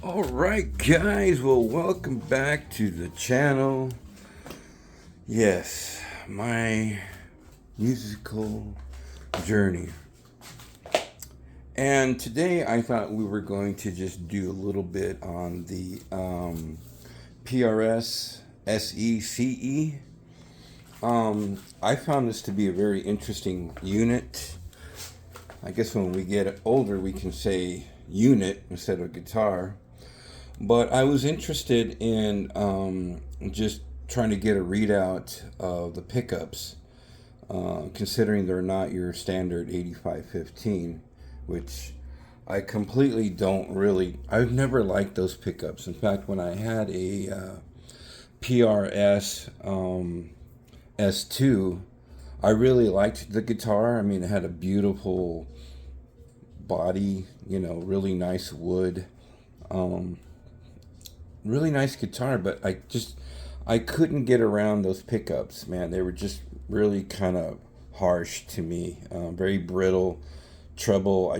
All right, guys. Well, welcome back to the channel. Yes, my musical journey. And today I thought we were going to just do a little bit on the PRS SE. I found this to be a very interesting unit. I guess when we get older, we can say unit instead of guitar. But I was interested in just trying to get a readout of the pickups, considering they're not your standard 8515, which I completely don't really. I've never liked those pickups. In fact, when I had a PRS S2, I really liked the guitar. I mean, it had a beautiful body, really nice wood. Really nice guitar, but I couldn't get around those pickups, man. They were just really kind of harsh to me, very brittle, treble.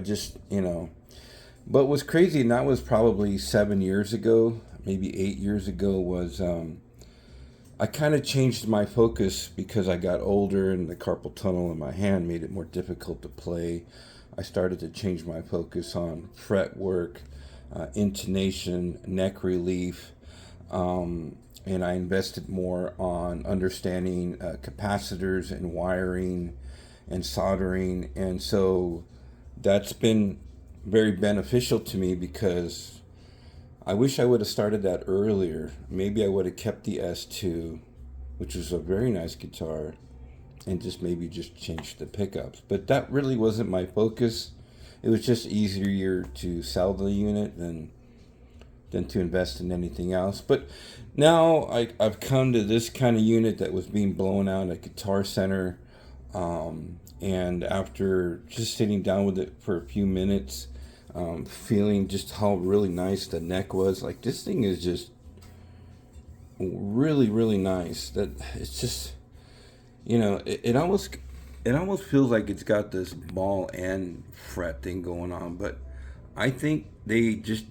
But what's crazy, and that was probably 7 years ago, maybe 8 years ago, was I kind of changed my focus because I got older and the carpal tunnel in my hand made it more difficult to play. I started to change my focus on fret work, intonation, neck relief, and I invested more on understanding capacitors and wiring and soldering. And so that's been very beneficial to me because I wish I would have started that earlier. Maybe I would have kept the S2, which was a very nice guitar, and just changed the pickups. But that really wasn't my focus. It was just easier to sell the unit than to invest in anything else. But now I've come to this kind of unit that was being blown out at Guitar Center. And after just sitting down with it for a few minutes, feeling just how really nice the neck was. Like, this thing is just really, really nice. That it's just, it almost feels like it's got this ball and fret thing going on. But I think this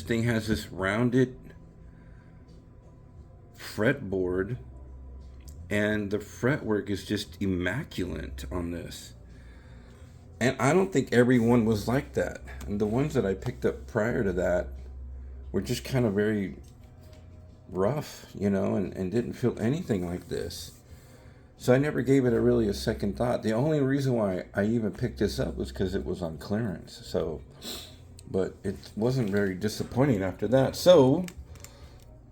thing has this rounded fretboard, and the fretwork is just immaculate on this. And I don't think everyone was like that. And the ones that I picked up prior to that were just kind of very rough, and didn't feel anything like this. So I never gave it a second thought. The only reason why I even picked this up was because it was on clearance. So, but it wasn't very disappointing after that. So,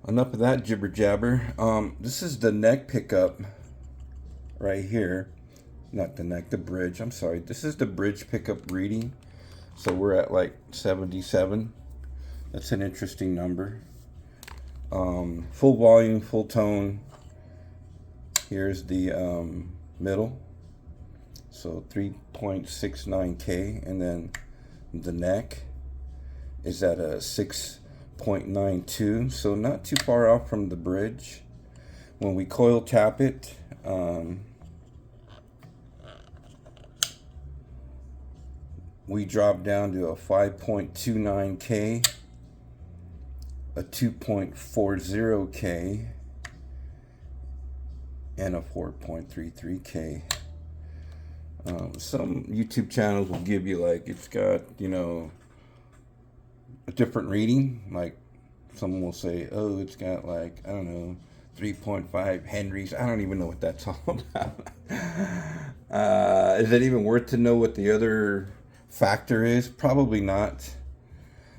enough of that jibber jabber. This is the neck pickup right here. Not the neck, the bridge. I'm sorry. This is the bridge pickup reading. So we're at like 77. That's an interesting number. Full volume, full tone. Here's the middle. So 3.69K. And then the neck is at a 6.92. So not too far off from the bridge. When we coil tap it, we drop down to a 5.29K, a 2.40K, and a 4.33K. Some YouTube channels will give you like, it's got, a different reading. Like someone will say, oh, it's got like, I don't know, 3.5 Henrys. I don't even know what that's all about. Is it even worth to know what the other factor is? Probably not.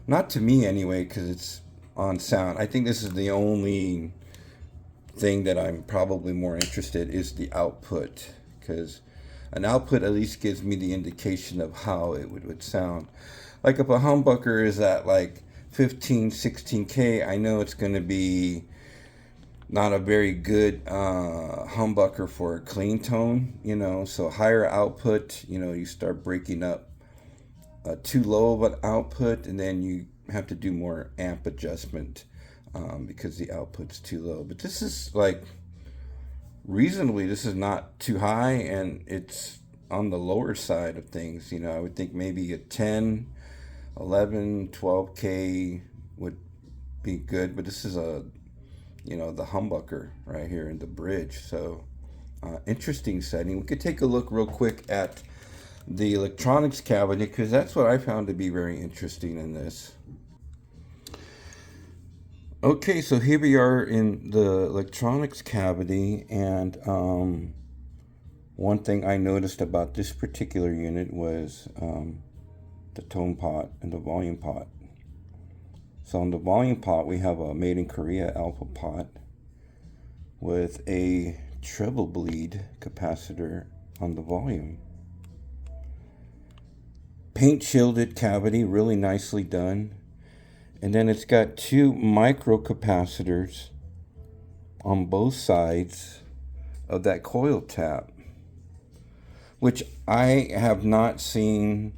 Not to me anyway, because it's on sound. I think this is the only thing that I'm probably more interested is the output, because an output at least gives me the indication of how it would sound. Like if a humbucker is at like 15, 16K, I know it's going to be not a very good humbucker for a clean tone, so higher output, you start breaking up too low of an output, and then you have to do more amp adjustment because the output's too low. But this is like reasonably, this is not too high, and it's on the lower side of things. I would think maybe a 10, 11, 12K would be good, but this is a, the humbucker right here in the bridge. So interesting setting. We could take a look real quick at the electronics cabinet, because that's what I found to be very interesting in this. Okay, so here we are in the electronics cavity, and one thing I noticed about this particular unit was the tone pot and the volume pot. So on the volume pot, we have a made in Korea alpha pot with a treble bleed capacitor on the volume. Paint shielded cavity, really nicely done. And then it's got two micro capacitors on both sides of that coil tap, which I have not seen.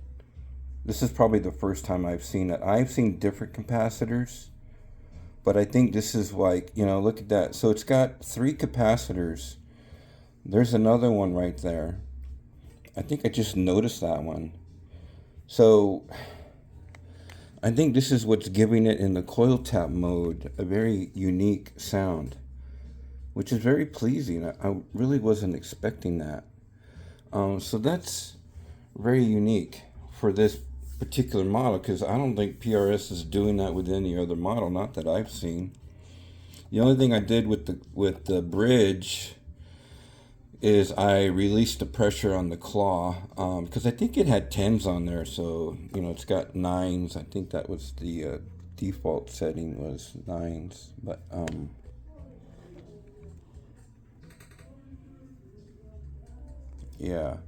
This is probably the first time I've seen it. I've seen different capacitors, but I think this is like, look at that. So it's got three capacitors. There's another one right there. I think I just noticed that one. So I think this is what's giving it, in the coil tap mode, a very unique sound, which is very pleasing. I really wasn't expecting that. So that's very unique for this particular model, because I don't think PRS is doing that with any other model, not that I've seen. The only thing I did with the bridge is I released the pressure on the claw, because I think it had 10s on there, so it's got 9s. I think that was the default setting, was 9s, but yeah.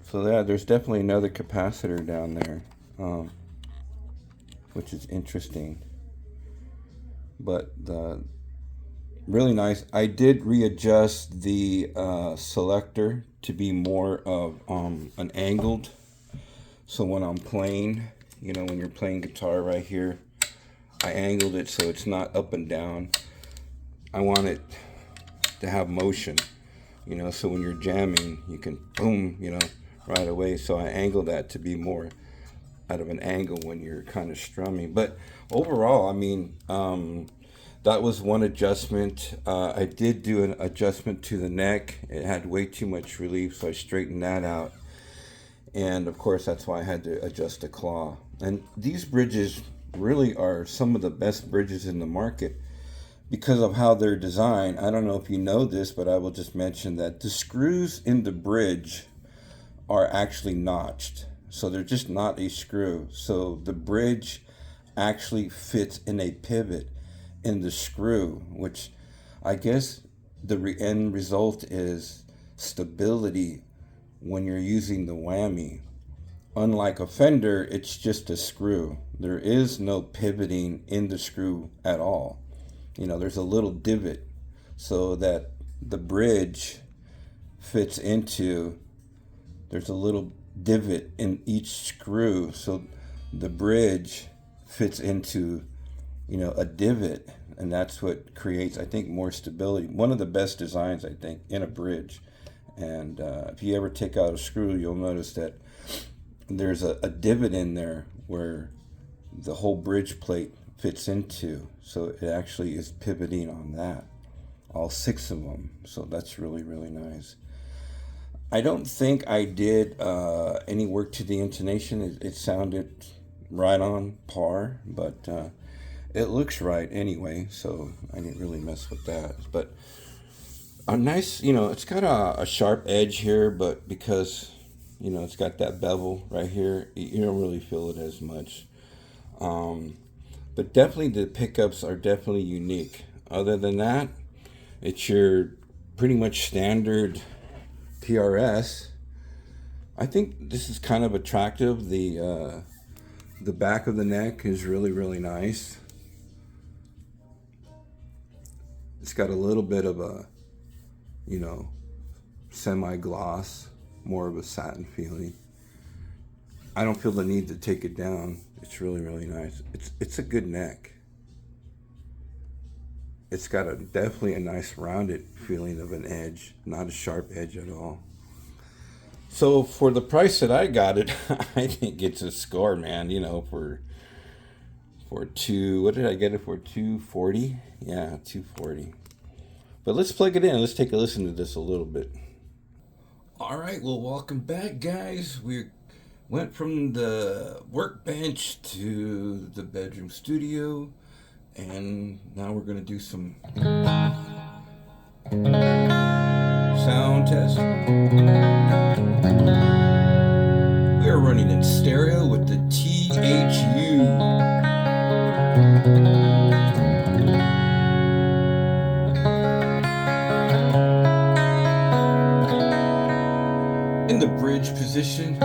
So there's definitely another capacitor down there, which is interesting. But really nice. I did readjust the selector to be more of an angled. So when I'm playing, when you're playing guitar right here, I angled it so it's not up and down. I want it to have motion, so when you're jamming, you can boom, right away. So I angled that to be more out of an angle when you're kind of strumming. But overall, I mean, that was one adjustment. I did do an adjustment to the neck. It had way too much relief, so I straightened that out. And of course, that's why I had to adjust the claw. And these bridges really are some of the best bridges in the market because of how they're designed. I don't know if you know this, but I will just mention that the screws in the bridge are actually notched. So they're just not a screw. So the bridge actually fits in a pivot in the screw, which I guess the end result is stability when you're using the whammy. Unlike a Fender, it's just a screw. There is no pivoting in the screw at all. There's a little divot so that the bridge fits into, there's a little divot in each screw, so the bridge fits into a divot, and that's what creates, I think, more stability. One of the best designs, I think, in a bridge. And if you ever take out a screw, you'll notice that there's a divot in there where the whole bridge plate fits into, so it actually is pivoting on that, all 6 of them. So that's really, really nice. I don't think I did any work to the intonation. It sounded right on par, but it looks right anyway, so I didn't really mess with that. But a nice, it's got a sharp edge here, but because, it's got that bevel right here, you don't really feel it as much. But definitely the pickups are definitely unique. Other than that, it's your pretty much standard PRS. I think this is kind of attractive. The back of the neck is really, really nice. It's got a little bit of a, semi-gloss, more of a satin feeling. I don't feel the need to take it down. It's really, really nice. It's a good neck. It's got definitely a nice rounded feeling of an edge, not a sharp edge at all. So for the price that I got it, I think it's a score, man. for what did I get it for? 240? Yeah, 240. But let's plug it in. Let's take a listen to this a little bit. All right, well, welcome back, guys. We went from the workbench to the bedroom studio, and now we're going to do some sound test. We are running in stereo with the THU. In the bridge position.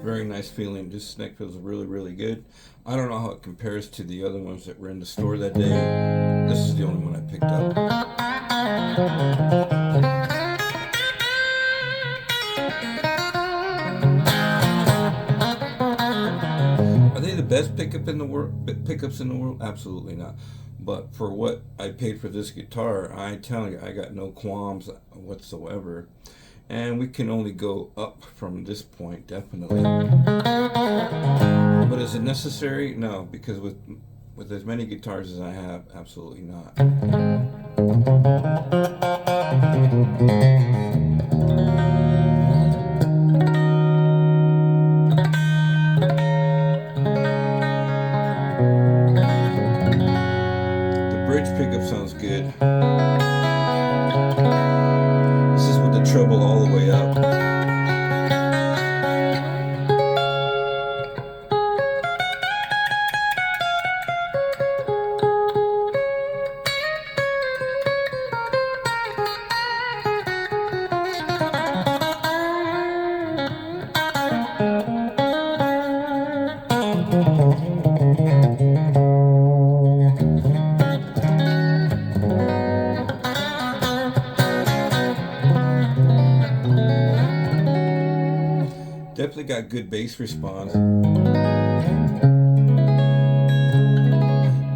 Very nice feeling. This neck feels really, really good. I don't know how it compares to the other ones that were in the store that day. This is the only one I picked up. Are they the best pickups in the world? Absolutely not. But for what I paid for this guitar, I tell you, I got no qualms whatsoever. And we can only go up from this point, definitely. But is it necessary? No, because with as many guitars as I have, absolutely not. The bridge pickup sounds good. This is with the treble all the way up. Definitely got good bass response.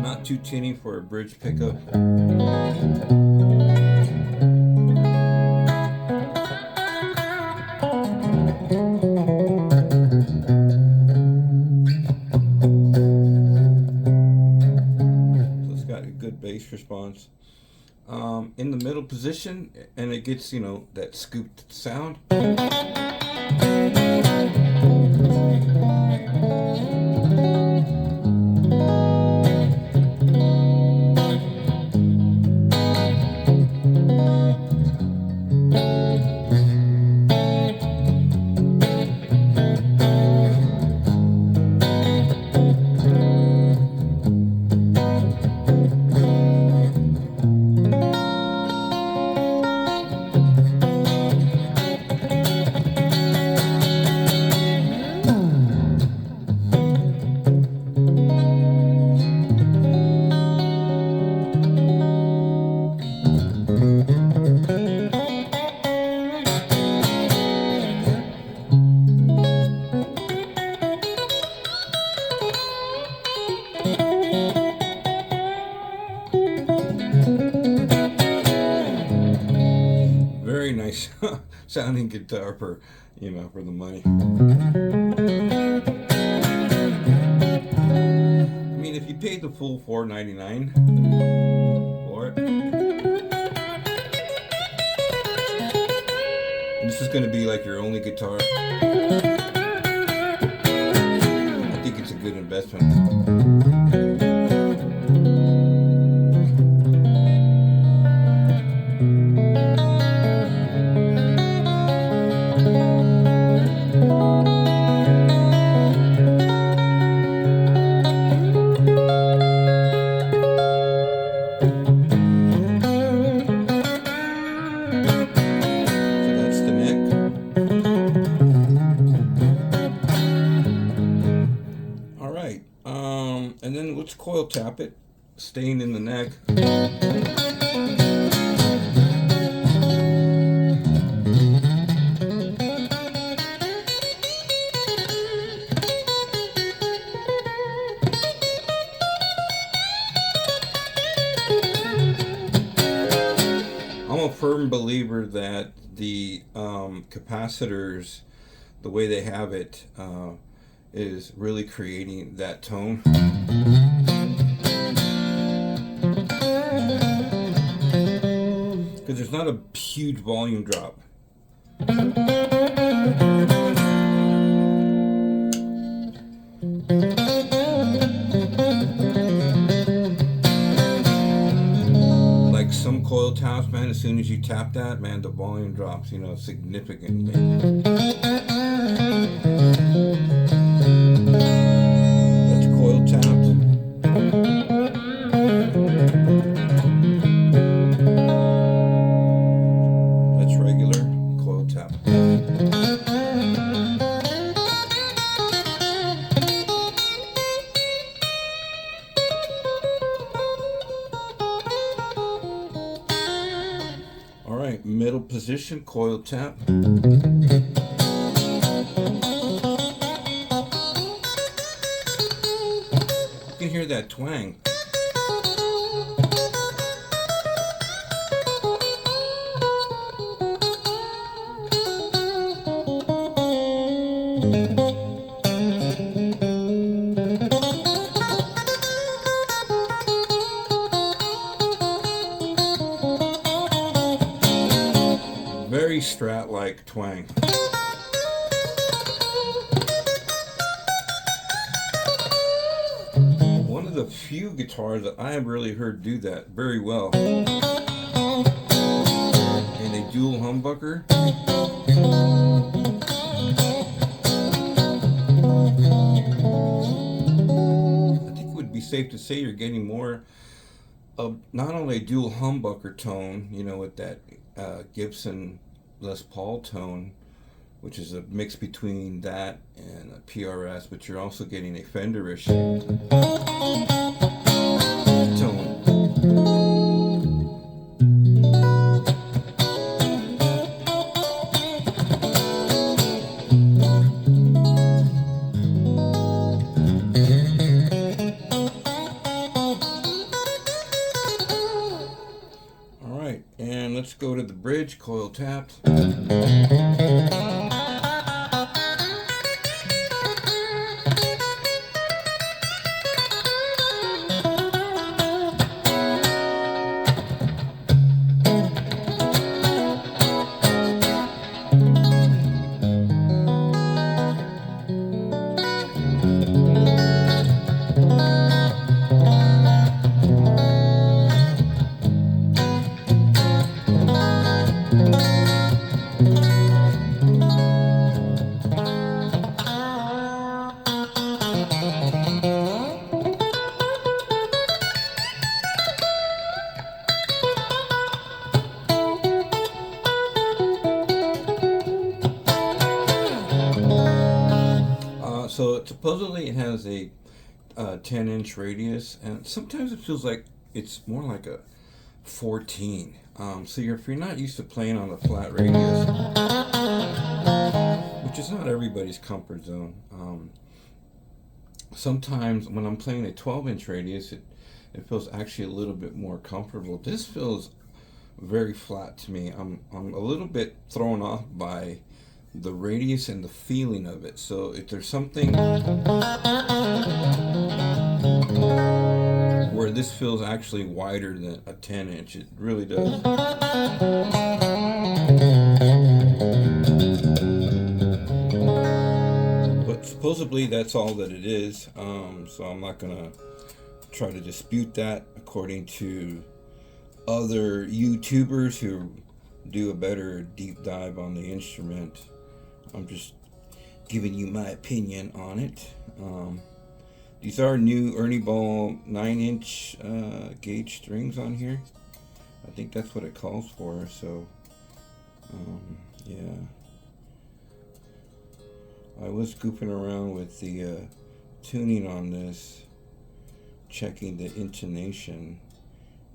Not too tinny for a bridge pickup. So it's got a good bass response. In the middle position, and it gets, that scooped sound. Very nice sounding guitar for the money. I mean, if you paid the full $4.99 for it, this is going to be like your only guitar. I think it's a good investment. So that's the neck. coil tap it, staying in the neck. I'm a firm believer that the capacitors, the way they have it, is really creating that tone. Because there's not a huge volume drop. Like some coil taps, man, as soon as you tap that, man, the volume drops, you know, significantly. That's coil tapped. That's regular coil tap. All right, middle position, coil tap. You can hear that twang. Very Strat-like twang. One of the few guitars that I have really heard do that very well. And a dual humbucker. I think it would be safe to say you're getting more of not only a dual humbucker tone, you know, with that Gibson Les Paul tone, which is a mix between that and a PRS, but you're also getting a Fenderish tone. All right, and let's go to the bridge, coil tapped. So supposedly it has a 10-inch radius, and sometimes it feels like it's more like a 14. So if you're not used to playing on a flat radius, which is not everybody's comfort zone, sometimes when I'm playing a 12-inch radius, it feels actually a little bit more comfortable. This feels very flat to me. I'm a little bit thrown off by the radius and the feeling of it. So if there's something where this feels actually wider than a 10-inch, it really does. But supposedly that's all that it is. So I'm not gonna try to dispute that according to other YouTubers who do a better deep dive on the instrument. I'm just giving you my opinion on it. These are new Ernie Ball 9-inch gauge strings on here. I think that's what it calls for. So, yeah. I was goofing around with the tuning on this, checking the intonation,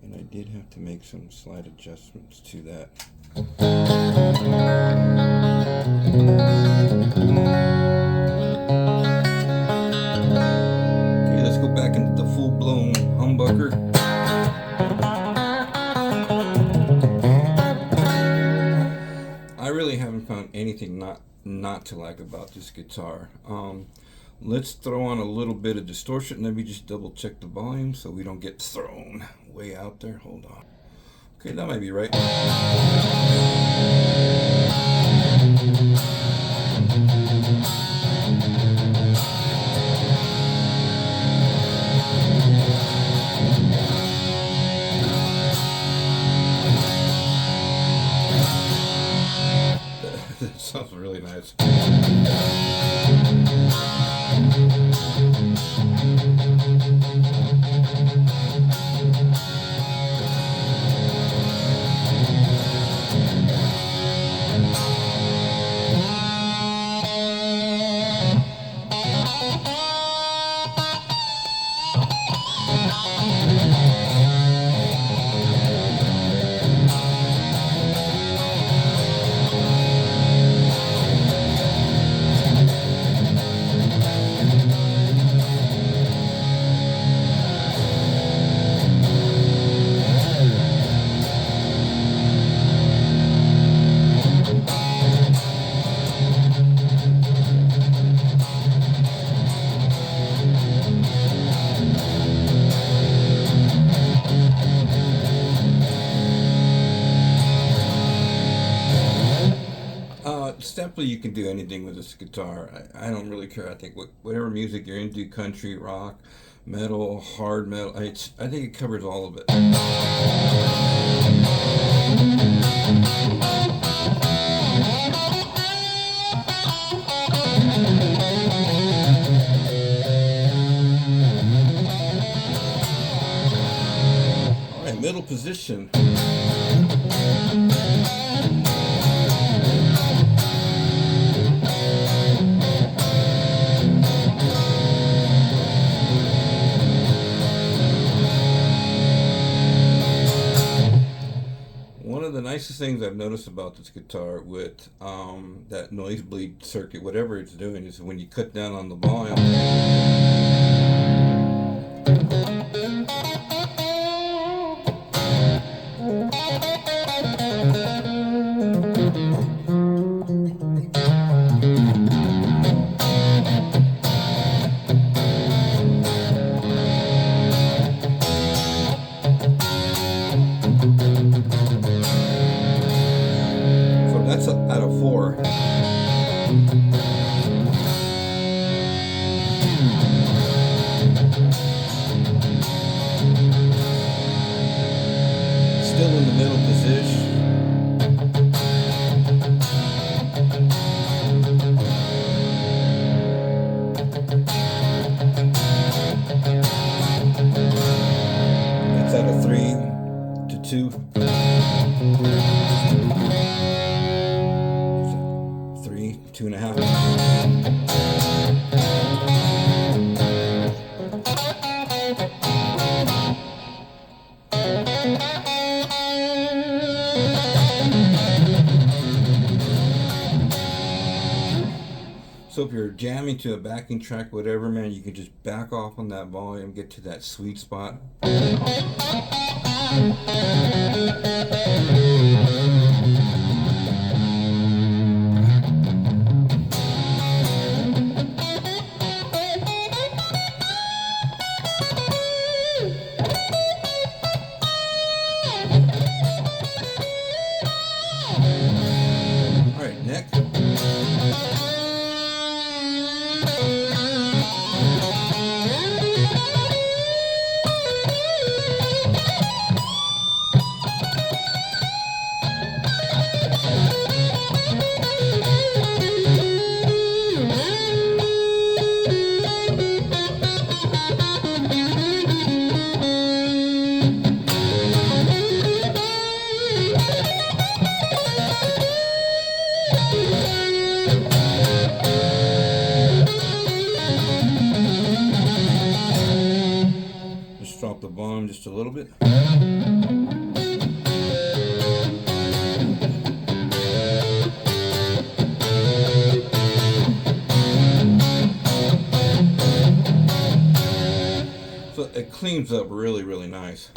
and I did have to make some slight adjustments to that. Okay, let's go back into the full-blown humbucker. I really haven't found anything not to like about this guitar. Let's throw on a little bit of distortion. Let me just double check the volume so we don't get thrown way out there. Hold on. Okay, that might be right. That sounds really nice. Definitely you can do anything with this guitar. I don't really care. I think whatever music you're into, country, rock, metal, hard metal, I think it covers all of it. All right, middle position. One of the nicest things I've noticed about this guitar with that noise bleed circuit, whatever it's doing, is when you cut down on the volume. That's out of 4. Still in the middle position. That's out of 3 to 2. 2.5. So if you're jamming to a backing track, whatever, man, you can just back off on that volume, get to that sweet spot. All right, neck. a little bit. So it cleans up really, really nice.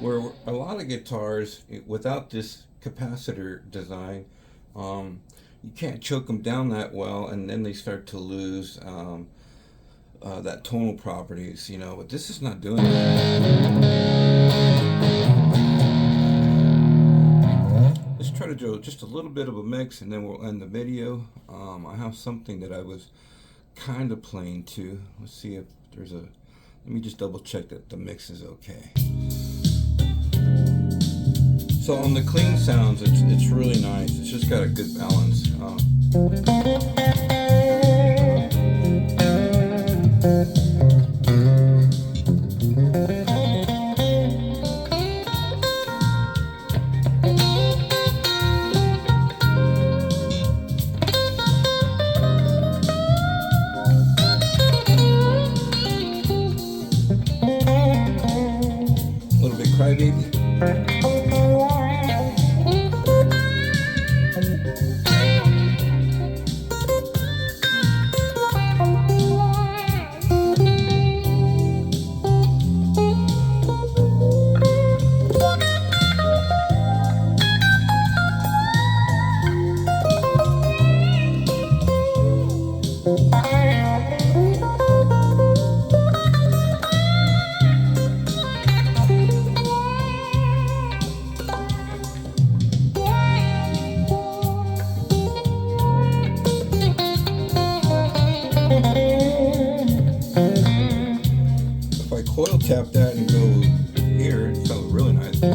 Where a lot of guitars, without this capacitor design, you can't choke them down that well, and then they start to lose that tonal properties, you know. But this is not doing that. Let's try to do just a little bit of a mix, and then we'll end the video. I have something that I was kind of playing to. Let's see if there's a. Let me just double check that the mix is okay. So on the clean sounds, it's really nice. It's just got a good balance. A little bit crybaby. If I coil tap that and go here, it sounds really nice. A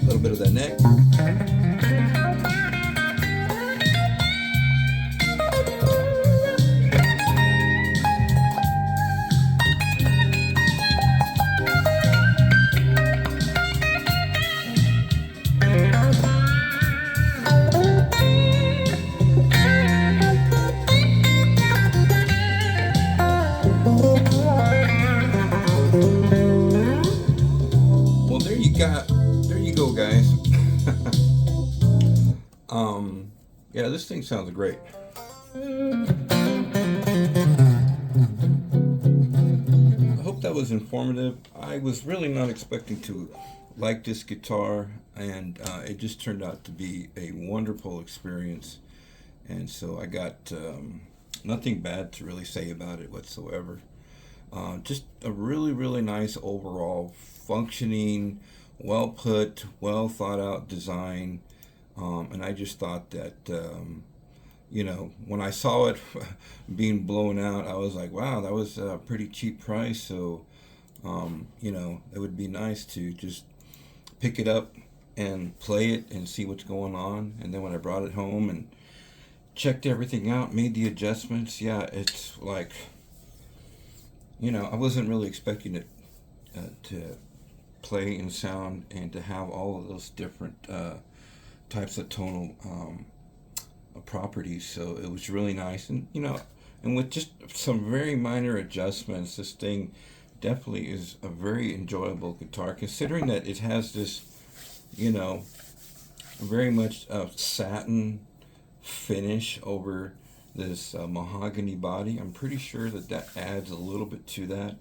little bit of that neck. There you go, guys. Yeah, this thing sounds great. I hope that was informative. I was really not expecting to like this guitar, and it just turned out to be a wonderful experience. And so I got nothing bad to really say about it whatsoever. Just a really, really nice overall functioning, well put, well thought out design. And I just thought that, you know, when I saw it being blown out, I was like, wow, that was a pretty cheap price. So, you know, it would be nice to just pick it up and play it and see what's going on. And then when I brought it home and checked everything out, made the adjustments, yeah, it's like, you know, I wasn't really expecting it to play and sound and to have all of those different types of tonal properties. So it was really nice, and and with just some very minor adjustments, this thing definitely is a very enjoyable guitar, considering that it has this, you know, very much satin finish over this mahogany body. I'm pretty sure that that adds a little bit to that,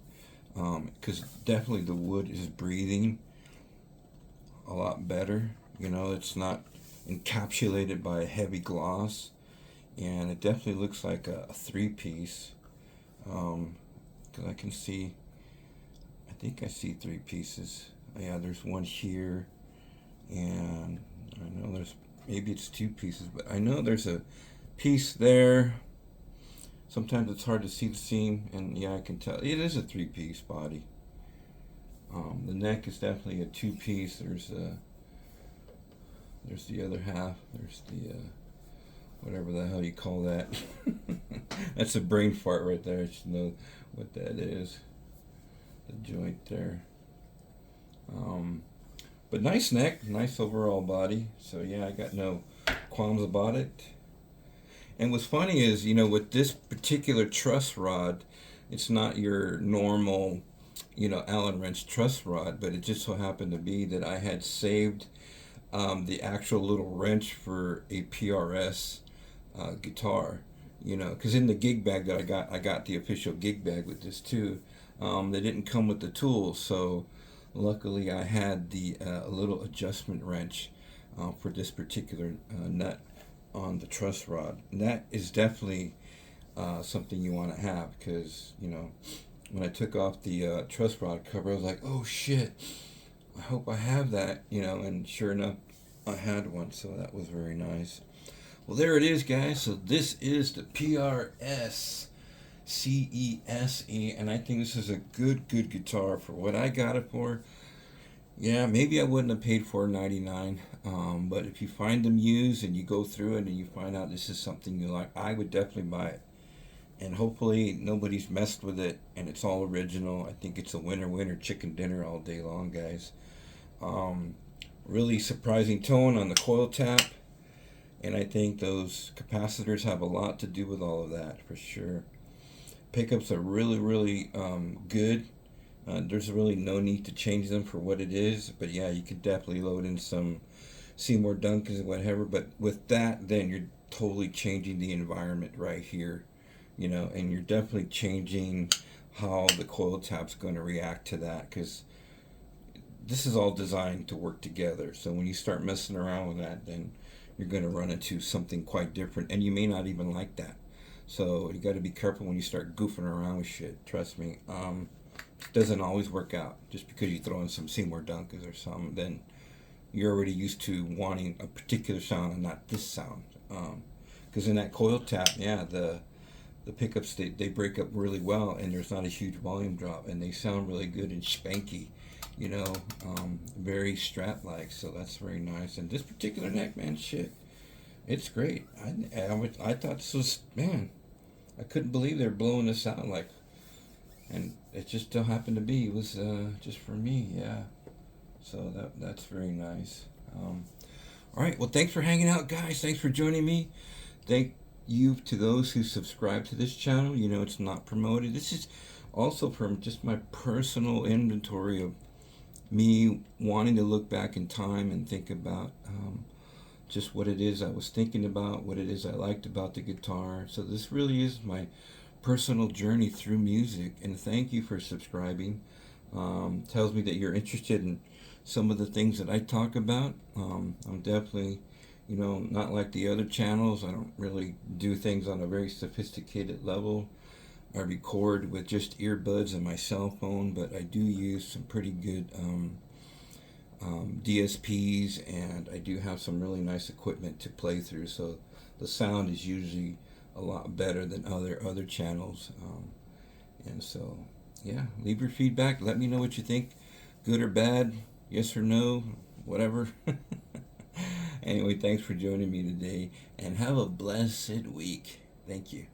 because definitely the wood is breathing a lot better. It's not encapsulated by a heavy gloss, and it definitely looks like a three-piece. Because I can see, I think I see three pieces. Yeah, there's one here, and I know maybe it's two pieces, but I know there's a piece there. Sometimes it's hard to see the seam, and yeah, I can tell it is a three-piece body. The neck is definitely a two-piece. There's the other half. There's the whatever the hell you call that. That's a brain fart right there. I should know what that is. The joint there. But nice neck, nice overall body. So yeah, I got no qualms about it. And what's funny is, with this particular truss rod, it's not your normal, Allen wrench truss rod, but it just so happened to be that I had saved the actual little wrench for a PRS guitar, because in the gig bag that I got the official gig bag with this too. They didn't come with the tools, so luckily I had the little adjustment wrench for this particular nut on the truss rod. And that is definitely something you want to have, because when I took off the truss rod cover, I was like, oh shit, I hope I have that, and sure enough, I had one, so that was very nice. Well, there it is, guys. So this is the PRS CESE, and I think this is a good guitar for what I got it for. Yeah, maybe I wouldn't have paid $4.99, but if you find them used and you go through it and you find out this is something you like, I would definitely buy it. And hopefully nobody's messed with it and it's all original. I think it's a winner chicken dinner all day long, guys. Really surprising tone on the coil tap, and I think those capacitors have a lot to do with all of that for sure. Pickups are really good. There's really no need to change them for what it is, but yeah, you could definitely load in some Seymour Duncans and whatever, but with that, then you're totally changing the environment right here, and you're definitely changing how the coil tap's going to react to that, because this is all designed to work together. So when you start messing around with that, then you're going to run into something quite different, and you may not even like that. So you got to be careful when you start goofing around with shit. Trust me. It doesn't always work out. Just because you throw in some Seymour Duncans or something, then you're already used to wanting a particular sound and not this sound. Because in that coil tap, yeah, the pickups, they break up really well, and there's not a huge volume drop, and they sound really good and spanky, very Strat-like. So that's very nice. And this particular neck, man, shit, it's great. I thought this was, man, I couldn't believe they were blowing this out like, and it just so happened to be, it was just for me, yeah. So that's very nice. All right, well, thanks for hanging out, guys. Thanks for joining me. Thank you to those who subscribe to this channel. It's not promoted. This is also from just my personal inventory of me wanting to look back in time and think about just what it is I was thinking about, what it is I liked about the guitar. So this really is my personal journey through music, and thank you for subscribing. Tells me that you're interested in some of the things that I talk about. I'm definitely, not like the other channels. I don't really do things on a very sophisticated level. I record with just earbuds and my cell phone, but I do use some pretty good DSPs, and I do have some really nice equipment to play through, so the sound is usually a lot better than other channels. And so, yeah, leave your feedback. Let me know what you think, good or bad, yes or no, whatever. Anyway, thanks for joining me today, and have a blessed week. Thank you.